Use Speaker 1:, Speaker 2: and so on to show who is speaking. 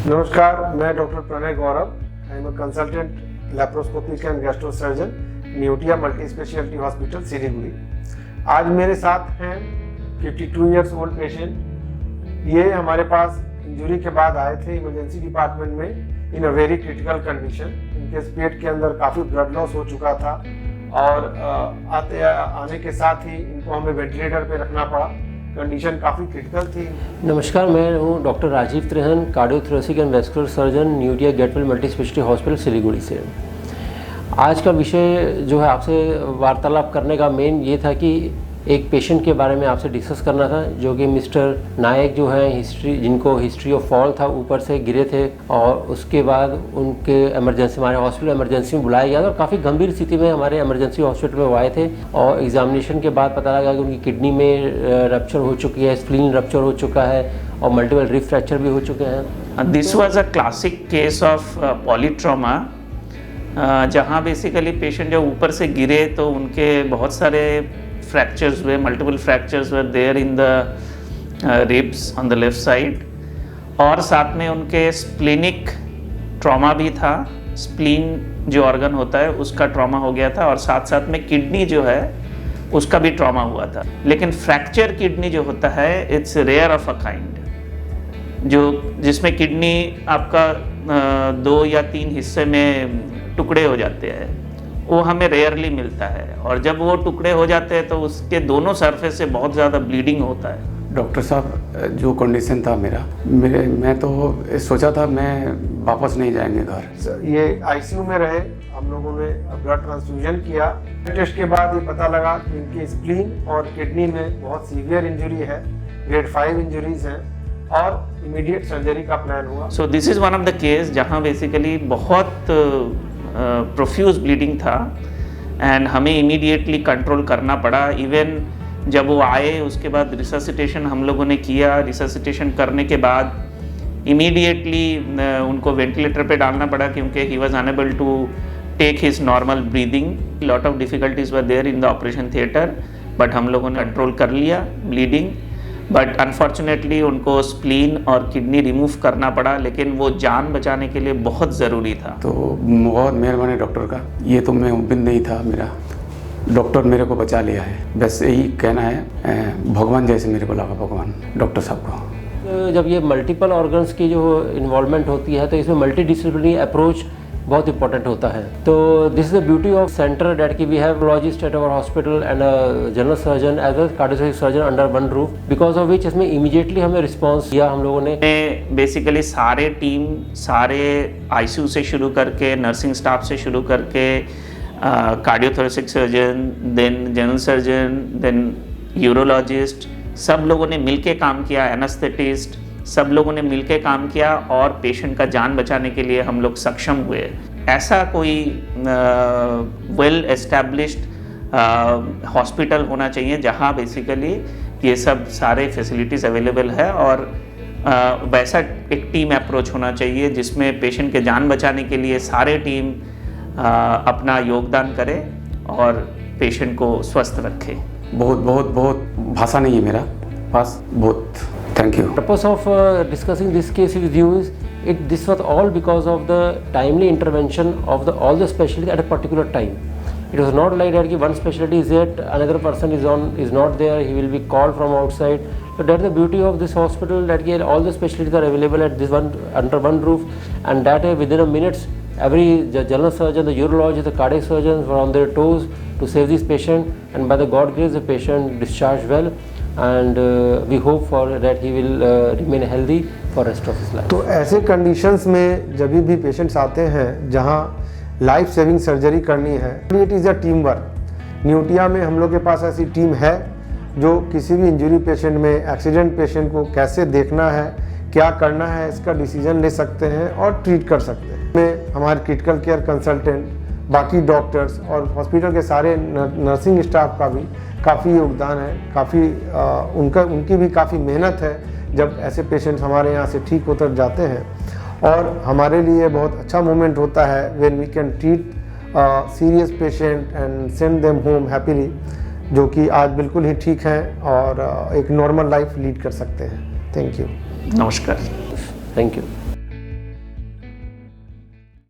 Speaker 1: नमस्कार, मैं doctor Pranay Gaurav. I am a consultant laparoscopic and gastro surgeon, Neotia multi speciality hospital Siliguri. आज मेरे साथ हैं 52 इयर्स ओल्ड पेशेंट। ये हमारे पास इंजरी के बाद आए थे इमरजेंसी डिपार्टमेंट में इन अ वेरी क्रिटिकल कंडीशन। इनके पेट के अंदर काफ़ी ब्लड लॉस हो चुका था और आने के साथ ही इनको हमें वेंटिलेटर पे रखना पड़ा। कंडीशन काफ़ी क्रिटिकल थी।
Speaker 2: नमस्कार, मैं हूं doctor Rajiv Trehan, cardiothoracic and vascular surgeon, Neotia Getwel multi speciality hospital Siliguri से। आज का विषय जो है आपसे वार्तालाप करने का मेन ये था कि एक पेशेंट के बारे में आपसे डिस्कस करना था, जो कि मिस्टर नायक जो हैं जिनको हिस्ट्री ऑफ फॉल था, ऊपर से गिरे थे और उसके बाद उनके हमारे हॉस्पिटल इमरजेंसी में बुलाया गया था और काफ़ी गंभीर स्थिति में हमारे इमरजेंसी हॉस्पिटल में वो आए थे। और एग्जामिनेशन के बाद पता लगा कि उनकी किडनी में रप्चर हो चुकी है, स्प्लीन रप्चर हो चुका है और मल्टीपल रिब फ्रैक्चर भी हो चुके हैं।
Speaker 3: This was a classic case of polytrauma, जहाँ बेसिकली पेशेंट जब ऊपर से गिरे तो उनके बहुत सारे fractures हुए, multiple fractures were there in the ribs on the left side, और साथ में उनके स्प्लिनिक ट्रॉमा भी था। स्प्लीन जो ऑर्गन होता है उसका ट्रॉमा हो गया था और साथ साथ में किडनी जो है उसका भी ट्रॉमा हुआ था। लेकिन फ्रैक्चर किडनी जो होता है it's rare of a kind, जिसमें किडनी आपका 2 या 3 हिस्से में टुकड़े हो जाते हैं, वो हमें रेयरली मिलता है। और जब वो टुकड़े हो जाते हैं तो उसके दोनों सरफेस से बहुत ज़्यादा ब्लीडिंग होता है।
Speaker 4: डॉक्टर साहब, जो कंडीशन था मैं तो सोचा था मैं वापस नहीं जाएंगे घर।
Speaker 1: ये आईसीयू में रहे, हम लोगों ने ब्लड ट्रांसफ्यूजन किया। टेस्ट के बाद ये पता लगा कि इनकी स्प्लीन और किडनी में बहुत सीवियर इंजरी है, ग्रेड 5 इंजरीज हैं और इमीडिएट सर्जरी का प्लान हुआ।
Speaker 3: So this is one of the case जहाँ बेसिकली बहुत प्रोफ्यूज ब्लीडिंग था एंड हमें इमीडिएटली कंट्रोल करना पड़ा। इवन जब वो आए उसके बाद रिससिटेशन हम लोगों ने किया। रिससिटेशन करने के बाद इमीडिएटली उनको वेंटिलेटर पे डालना पड़ा क्योंकि he was unable to take his normal breathing. Lot of difficulties were there in the operation theatre, but हम लोगों ने कंट्रोल कर लिया ब्लीडिंग। बट अनफॉर्चुनेटली उनको स्प्लीन और किडनी रिमूव करना पड़ा, लेकिन वो जान बचाने के लिए बहुत ज़रूरी था।
Speaker 4: तो बहुत मेहरबानी डॉक्टर का, ये तो मैं उम्मीद नहीं था मेरा। डॉक्टर मेरे को बचा लिया है, बस यही कहना है। भगवान जैसे मेरे को लगा, भगवान डॉक्टर साहब को।
Speaker 2: जब ये मल्टीपल ऑर्गन्स की जो इन्वॉल्वमेंट होती है तो इसमें मल्टी डिसिप्लिनरी अप्रोच बहुत इंपॉर्टेंट होता है। तो this is the beauty of centre that कि we have nephrologist at our hospital and a general surgeon as well cardiothoracic surgeon under one roof, because of which इसमें immediately हमें response दिया हम लोगों ने।
Speaker 3: बेसिकली सारे आईसीयू से शुरू करके, नर्सिंग स्टाफ से शुरू करके, cardiothoracic surgeon, then general surgeon, then urologist, सब लोगों ने मिलके काम किया। एनेस्थेटिस्ट, सब लोगों ने मिलके काम किया और पेशेंट का जान बचाने के लिए हम लोग सक्षम हुए। ऐसा कोई वेल एस्टैब्लिश्ड हॉस्पिटल होना चाहिए जहां बेसिकली ये सब सारे फैसिलिटीज़ अवेलेबल है, और वैसा एक टीम अप्रोच होना चाहिए जिसमें पेशेंट के जान बचाने के लिए सारे टीम अपना योगदान करे और पेशेंट को स्वस्थ रखे।
Speaker 4: बहुत भाषा नहीं है मेरा पास। बहुत thank you.
Speaker 2: Purpose of discussing this case with you is this was all because of the timely intervention of all the specialists at a particular time. It was not like that one specialty is there, another person is not there, he will be called from outside. So that's the beauty of this hospital, that all the specialties are available at under one roof, and that within a minutes every general surgeon, the urologist, the cardiac surgeons were on their toes to save this patient, and by the God grace the patient discharged well. And we hope for that he will remain healthy for rest of his life.
Speaker 1: तो ऐसे conditions में जब भी patients आते हैं जहां life saving surgery करनी है, it is a team work. Neotia में हम लोग के पास ऐसी टीम है जो किसी भी इंजरी पेशेंट में, एक्सीडेंट पेशेंट को कैसे देखना है, क्या करना है, इसका डिसीजन ले सकते हैं और ट्रीट कर सकते हैं। में हमारे क्रिटिकल केयर कंसल्टेंट, बाकी डॉक्टर्स और हॉस्पिटल के सारे नर्सिंग स्टाफ का भी काफ़ी योगदान है। काफ़ी उनकी भी काफ़ी मेहनत है जब ऐसे पेशेंट्स हमारे यहाँ से ठीक होकर जाते हैं। और हमारे लिए बहुत अच्छा मोमेंट होता है when we can treat serious patient and send them home happily, जो कि आज बिल्कुल ही ठीक हैं और एक नॉर्मल लाइफ लीड कर सकते हैं। Thank you.
Speaker 3: नमस्कार।
Speaker 2: Thank you.